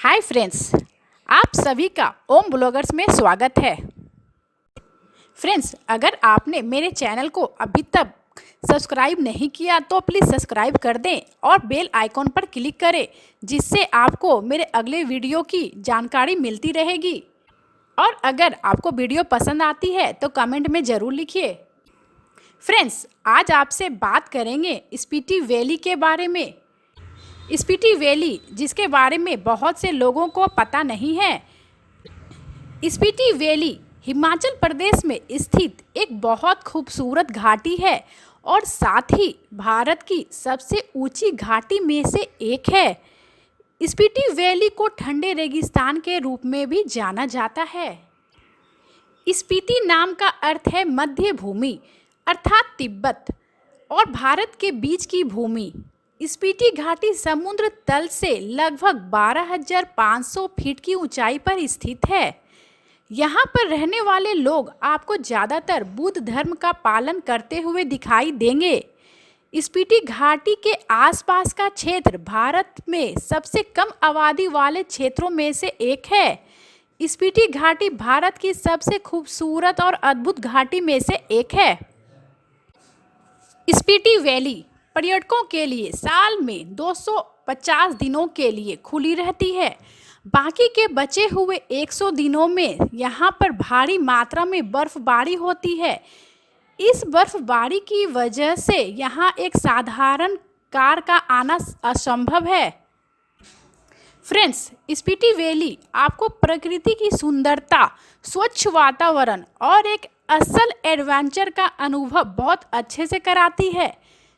Hi friends, आप सभी का ओम ब्लॉगर्स में स्वागत है। फ्रेंड्स, अगर आपने मेरे चैनल को अभी तक सब्सक्राइब नहीं किया तो प्लीज़ सब्सक्राइब कर दें और बेल आइकॉन पर क्लिक करें, जिससे आपको मेरे अगले वीडियो की जानकारी मिलती रहेगी। और अगर आपको वीडियो पसंद आती है तो कमेंट में ज़रूर लिखिए। फ्रेंड्स, आज आपसे बात करेंगे स्पीति वैली के बारे में। स्पीति वैली, जिसके बारे में बहुत से लोगों को पता नहीं है। स्पीति वैली हिमाचल प्रदेश में स्थित एक बहुत खूबसूरत घाटी है और साथ ही भारत की सबसे ऊंची घाटी में से एक है। स्पीति वैली को ठंडे रेगिस्तान के रूप में भी जाना जाता है। स्पीति नाम का अर्थ है मध्य भूमि, अर्थात तिब्बत और भारत के बीच की भूमि। स्पीति घाटी समुद्र तल से लगभग 12,500 फीट की ऊंचाई पर स्थित है। यहाँ पर रहने वाले लोग आपको ज़्यादातर बुद्ध धर्म का पालन करते हुए दिखाई देंगे। स्पीति घाटी के आसपास का क्षेत्र भारत में सबसे कम आबादी वाले क्षेत्रों में से एक है। स्पीति घाटी भारत की सबसे खूबसूरत और अद्भुत घाटी में से एक है। स्पीति वैली पर्यटकों के लिए साल में 250 दिनों के लिए खुली रहती है। बाकी के बचे हुए 100 दिनों में यहाँ पर भारी मात्रा में बर्फबारी होती है। इस बर्फबारी की वजह से यहाँ एक साधारण कार का आना असंभव है। फ्रेंड्स, स्पीति वैली आपको प्रकृति की सुंदरता, स्वच्छ वातावरण और एक असल एडवेंचर का अनुभव बहुत अच्छे से कराती है।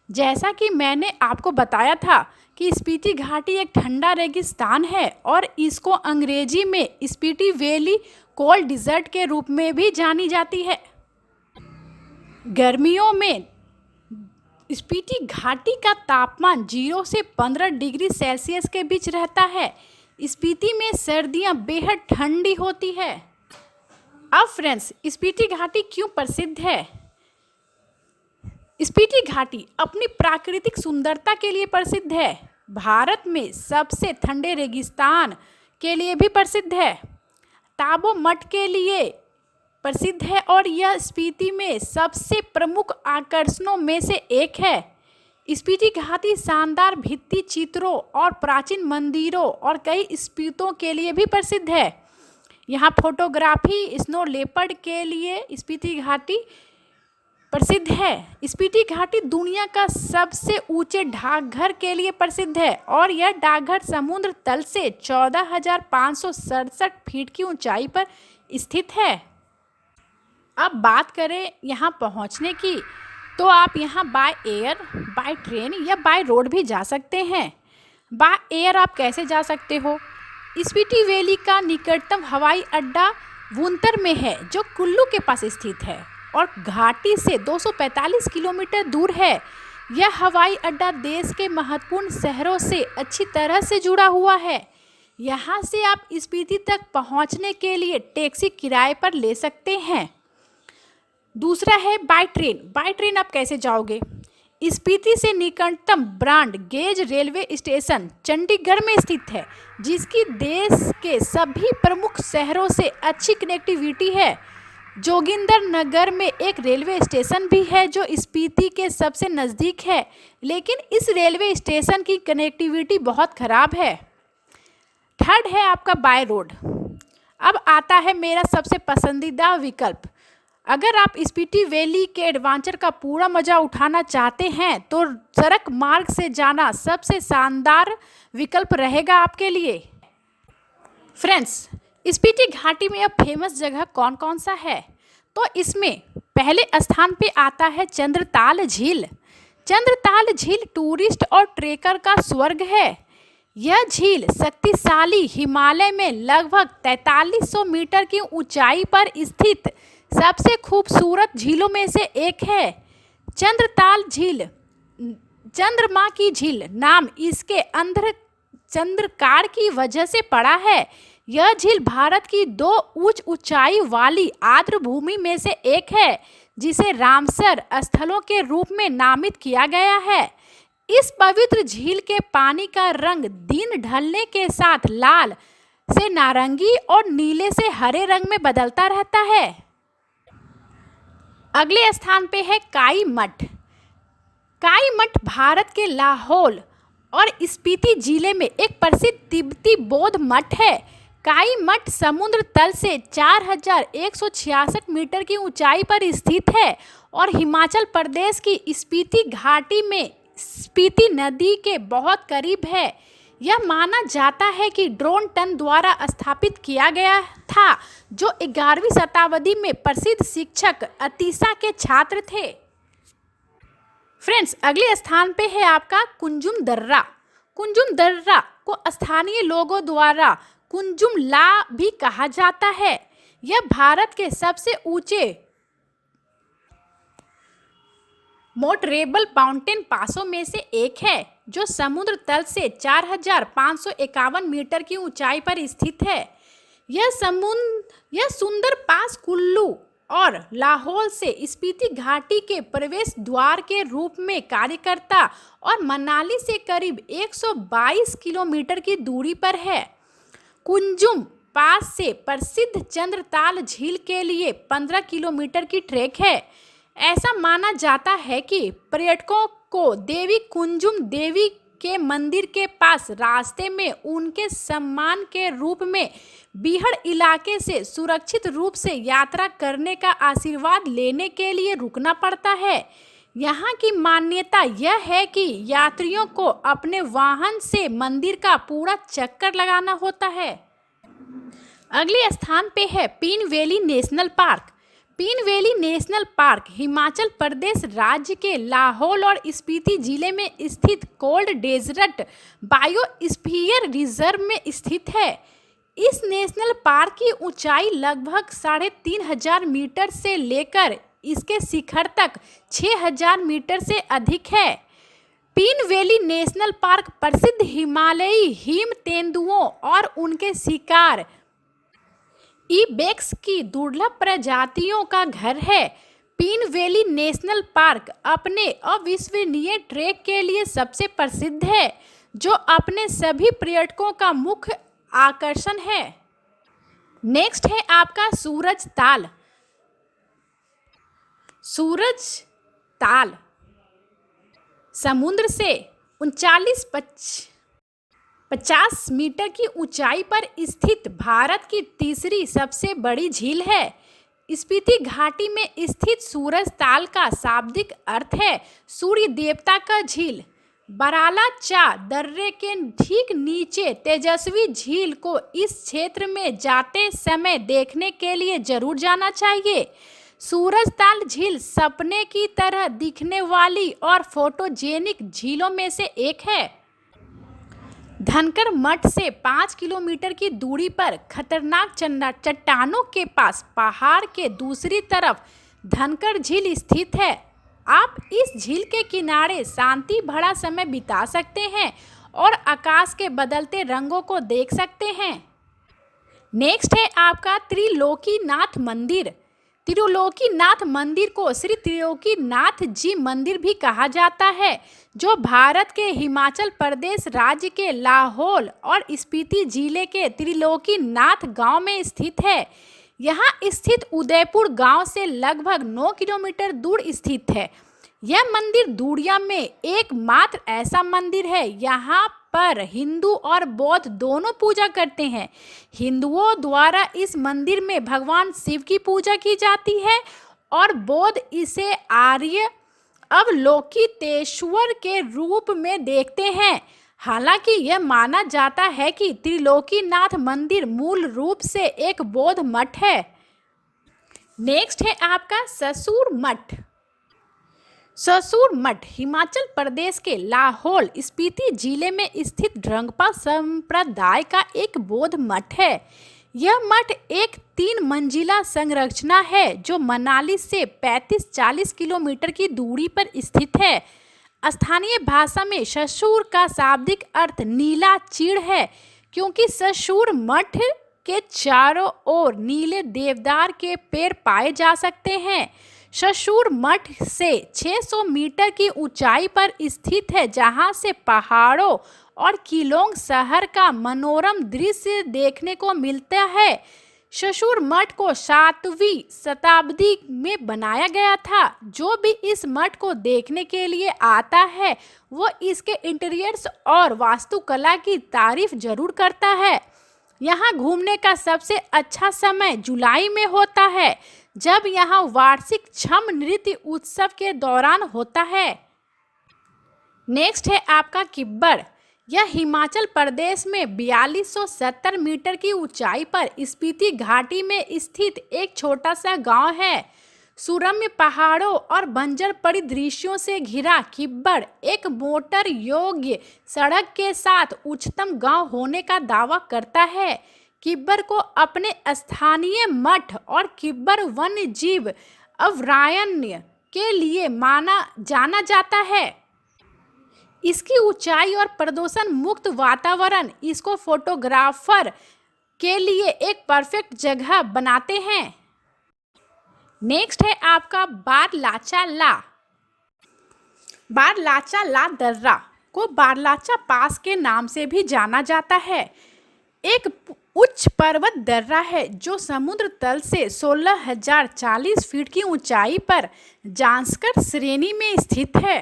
जैसा कि मैंने आपको बताया था कि स्पीति घाटी एक ठंडा रेगिस्तान है और इसको अंग्रेजी में स्पीति वैली कोल्ड डिजर्ट के रूप में भी जानी जाती है। गर्मियों में स्पीति घाटी का तापमान 0 से 15 डिग्री सेल्सियस के बीच रहता है। स्पीति में सर्दियां बेहद ठंडी होती है। अब फ्रेंड्स, स्पीति घाटी क्यों प्रसिद्ध है? स्पीति घाटी अपनी प्राकृतिक सुंदरता के लिए प्रसिद्ध है। भारत में सबसे ठंडे रेगिस्तान के लिए भी प्रसिद्ध है। ताबो मठ के लिए प्रसिद्ध है और यह स्पीति में सबसे प्रमुख आकर्षणों में से एक है। स्पीति घाटी शानदार भित्ति चित्रों और प्राचीन मंदिरों और कई स्पीतों के लिए भी प्रसिद्ध है। यहाँ फोटोग्राफी, स्नो लेपर्ड के लिए स्पीति घाटी प्रसिद्ध है। स्पीति घाटी दुनिया का सबसे ऊंचे डाकघर के लिए प्रसिद्ध है और यह डाकघर समुद्र तल से 14,567 फीट की ऊंचाई पर स्थित है। अब बात करें यहाँ पहुँचने की, तो आप यहाँ बाय एयर, बाय ट्रेन या बाय रोड भी जा सकते हैं। बाय एयर आप कैसे जा सकते हो? स्पीति वैली का निकटतम हवाई अड्डा वुंतर में है, जो कुल्लू के पास स्थित है और घाटी से 245 किलोमीटर दूर है। यह हवाई अड्डा देश के महत्वपूर्ण शहरों से अच्छी तरह से जुड़ा हुआ है। यहाँ से आप स्पीति तक पहुँचने के लिए टैक्सी किराए पर ले सकते हैं। दूसरा है बाय ट्रेन। बाय ट्रेन आप कैसे जाओगे? स्पीति से निकटतम broad gauge railway station Chandigarh में स्थित है, जिसकी देश के सभी प्रमुख शहरों से अच्छी कनेक्टिविटी है। जोगिंदर नगर में एक रेलवे स्टेशन भी है जो स्पीति के सबसे नज़दीक है, लेकिन इस रेलवे स्टेशन की कनेक्टिविटी बहुत ख़राब है। थर्ड है आपका बाय रोड। अब आता है मेरा सबसे पसंदीदा विकल्प। अगर आप स्पीति वैली के एडवेंचर का पूरा मज़ा उठाना चाहते हैं तो सड़क मार्ग से जाना सबसे शानदार विकल्प रहेगा आपके लिए। फ्रेंड्स, स्पीति घाटी में अब फेमस जगह कौन कौन सा है? तो इसमें पहले स्थान पे आता है चंद्रताल झील। चंद्रताल झील टूरिस्ट और ट्रेकर का स्वर्ग है। यह झील शक्तिशाली हिमालय में लगभग 4300 मीटर की ऊंचाई पर स्थित सबसे खूबसूरत झीलों में से एक है। चंद्रताल झील चंद्रमा की झील नाम इसके अंदर चंद्रकार की वजह से पड़ा है। यह झील भारत की 2 उच्च ऊंचाई वाली आर्द्र भूमि में से एक है, जिसे रामसर स्थलों के रूप में नामित किया गया है। इस पवित्र झील के पानी का रंग दिन ढलने के साथ लाल, से नारंगी और नीले से हरे रंग में बदलता रहता है। अगले स्थान पे है काई मठ। काई मठ भारत के लाहौल और स्पीति जिले में एक प्रसिद्ध तिब्बती बौद्ध मठ है। काई मठ समुद्र तल से 4166 मीटर की ऊंचाई पर स्थित है और हिमाचल प्रदेश की स्पीति घाटी में स्पीति नदी के बहुत करीब है। यह माना जाता है कि ड्रोन टन द्वारा स्थापित किया गया था, जो 11वीं शताब्दी में प्रसिद्ध शिक्षक अतीसा के छात्र थे। फ्रेंड्स, अगले स्थान पे है आपका कुंजुम दर्रा। कुंजुम दर्रा को स्थानीय लोगों द्वारा कुंजुम ला भी कहा जाता है। यह भारत के सबसे ऊंचे मोटरेबल माउंटेन पासों में से एक है, जो समुद्र तल से 4551 मीटर की ऊंचाई पर स्थित है। यह सुंदर पास कुल्लू और लाहौल से स्पीति घाटी के प्रवेश द्वार के रूप में कार्य करता और मनाली से करीब 122 किलोमीटर की दूरी पर है। कुंजुम पास से प्रसिद्ध चंद्रताल झील के लिए 15 किलोमीटर की ट्रैक है। ऐसा माना जाता है कि पर्यटकों को देवी कुंजुम देवी के मंदिर के पास रास्ते में उनके सम्मान के रूप में बीहड़ इलाके से सुरक्षित रूप से यात्रा करने का आशीर्वाद लेने के लिए रुकना पड़ता है। यहाँ की मान्यता यह है कि यात्रियों को अपने वाहन से मंदिर का पूरा चक्कर लगाना होता है। अगले स्थान पे है पीन वैली नेशनल पार्क। पीन valley national park Himachal Pradesh राज्य के लाहौल और स्पीति जिले में स्थित कोल्ड डेजर्ट बायोस्फीयर रिजर्व में स्थित है। इस नेशनल पार्क की ऊंचाई लगभग 3500 मीटर से लेकर इसके शिखर तक 6000 मीटर से अधिक है। पीन वैली नेशनल पार्क प्रसिद्ध हिमालयी हिम तेंदुओं और उनके शिकार इबेक्स की दुर्लभ प्रजातियों का घर है। पीन वैली नेशनल पार्क अपने अविश्वसनीय ट्रैक के लिए सबसे प्रसिद्ध है, जो अपने सभी पर्यटकों का मुख्य आकर्षण है। नेक्स्ट है आपका सूरज ताल। सूरज ताल समुद्र से 50 मीटर की ऊंचाई पर स्थित भारत की तीसरी सबसे बड़ी झील है। स्पीति घाटी में स्थित सूरज ताल का शाब्दिक अर्थ है सूर्य देवता का झील। बराला चा दर्रे के ठीक नीचे तेजस्वी झील को इस क्षेत्र में जाते समय देखने के लिए जरूर जाना चाहिए। सूरजताल झील सपने की तरह दिखने वाली और फोटोजेनिक झीलों में से एक है। धनकर मठ से 5 किलोमीटर की दूरी पर खतरनाक चट्टानों के पास पहाड़ के दूसरी तरफ धनकर झील स्थित है। आप इस झील के किनारे शांति भरा समय बिता सकते हैं और आकाश के बदलते रंगों को देख सकते हैं। नेक्स्ट है आपका त्रिलोकीनाथ मंदिर। त्रिलोकीनाथ मंदिर को श्री त्रिलोकीनाथ जी मंदिर भी कहा जाता है, जो भारत के हिमाचल प्रदेश राज्य के लाहौल और स्पीति जिले के त्रिलोकीनाथ गांव में स्थित है। यहाँ स्थित उदयपुर गांव से लगभग 9 किलोमीटर दूर स्थित है। यह मंदिर दुनिया में एकमात्र ऐसा मंदिर है यहाँ पर हिंदू और बौद्ध दोनों पूजा करते हैं। हिंदुओं द्वारा इस मंदिर में भगवान शिव की पूजा की जाती है और बौद्ध इसे आर्य अवलोकितेश्वर के रूप में देखते हैं। हालांकि यह माना जाता है कि त्रिलोकीनाथ मंदिर मूल रूप से एक बौद्ध मठ है। नेक्स्ट है आपका ससुर मठ। ससुर मठ हिमाचल प्रदेश के लाहौल स्पीति जिले में स्थित ड्रंगपा संप्रदाय का एक बौद्ध मठ है। यह मठ एक 3 मंजिला संरचना है जो मनाली से 35-40 किलोमीटर की दूरी पर स्थित है। स्थानीय भाषा में ससुर का शाब्दिक अर्थ नीला चीड़ है, क्योंकि ससुर मठ के चारों ओर नीले देवदार के पेड़ पाए जा सकते हैं। ससुर मठ से 600 मीटर की ऊंचाई पर स्थित है, जहां से पहाड़ों और किलोंग शहर का मनोरम दृश्य देखने को मिलता है। ससुर मठ को 7वीं शताब्दी में बनाया गया था। जो भी इस मठ को देखने के लिए आता है वो इसके इंटीरियर्स और वास्तुकला की तारीफ जरूर करता है। यहाँ घूमने का सबसे अच्छा समय जुलाई में होता है, जब यहाँ वार्षिक छम नृत्य उत्सव के दौरान होता है। नेक्स्ट है आपका किब्बड़। यह हिमाचल प्रदेश में 4270 मीटर की ऊंचाई पर स्पीति घाटी में स्थित एक छोटा सा गांव है। सुरम्य पहाड़ों और बंजर परिदृश्यों से घिरा किब्बड़ एक मोटर योग्य सड़क के साथ उच्चतम गांव होने का दावा करता है। किब्बड़ को अपने स्थानीय मठ और किब्बड़ वन्य जीव अभयारण्य के लिए जाना जाता है। इसकी ऊंचाई और प्रदूषण मुक्त वातावरण इसको फोटोग्राफर के लिए एक परफेक्ट जगह बनाते हैं। नेक्स्ट है आपका बारलाचा ला। बारलाचा ला दर्रा को बारलाचा पास के नाम से भी जाना जाता है। एक उच्च पर्वत दर्रा है जो समुद्र तल से 16,040 फीट की ऊंचाई पर जांस्कर श्रेणी में स्थित है।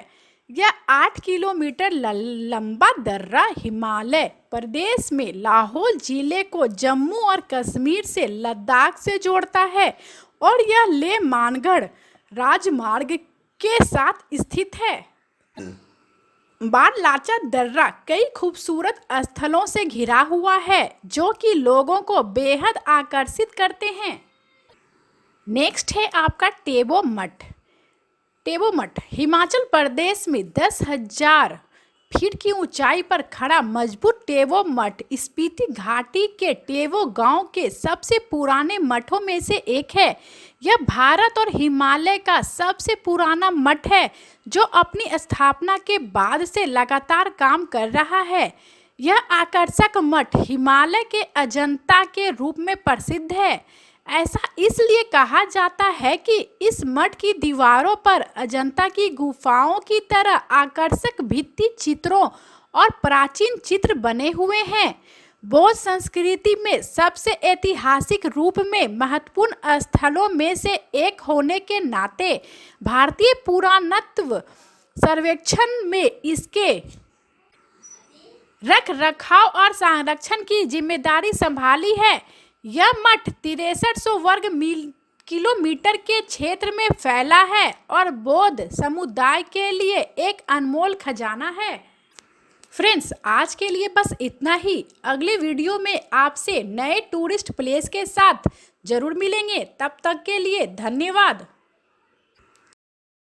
यह 8 किलोमीटर लंबा दर्रा हिमाचल प्रदेश में लाहौल जिले को जम्मू और कश्मीर से लद्दाख से जोड़ता है और यह लेह मानगढ़ राजमार्ग के साथ स्थित है। बारलाचा दर्रा कई खूबसूरत स्थलों से घिरा हुआ है जो कि लोगों को बेहद आकर्षित करते हैं। नेक्स्ट है आपका टेबो मठ। टेबो मठ हिमाचल प्रदेश में 10,000 फीट की ऊंचाई पर खड़ा मजबूत टेबो मठ स्पीति घाटी के टेबो गांव के सबसे पुराने मठों में से एक है। यह भारत और हिमालय का सबसे पुराना मठ है जो अपनी स्थापना के बाद से लगातार काम कर रहा है। यह आकर्षक मठ हिमालय के अजंता के रूप में प्रसिद्ध है। ऐसा इसलिए कहा जाता है कि इस मठ की दीवारों पर अजंता की गुफाओं की तरह आकर्षक भित्ति चित्रों और प्राचीन चित्र बने हुए हैं। बौद्ध संस्कृति में सबसे ऐतिहासिक रूप में महत्वपूर्ण स्थलों में से एक होने के नाते भारतीय पुरातत्व सर्वेक्षण में इसके रख रखाव और संरक्षण की जिम्मेदारी संभाली है। यह मठ 6300 वर्ग किलोमीटर के क्षेत्र में फैला है और बौद्ध समुदाय के लिए एक अनमोल खजाना है। फ्रेंड्स, आज के लिए बस इतना ही। अगले वीडियो में आपसे नए टूरिस्ट प्लेस के साथ जरूर मिलेंगे। तब तक के लिए धन्यवाद।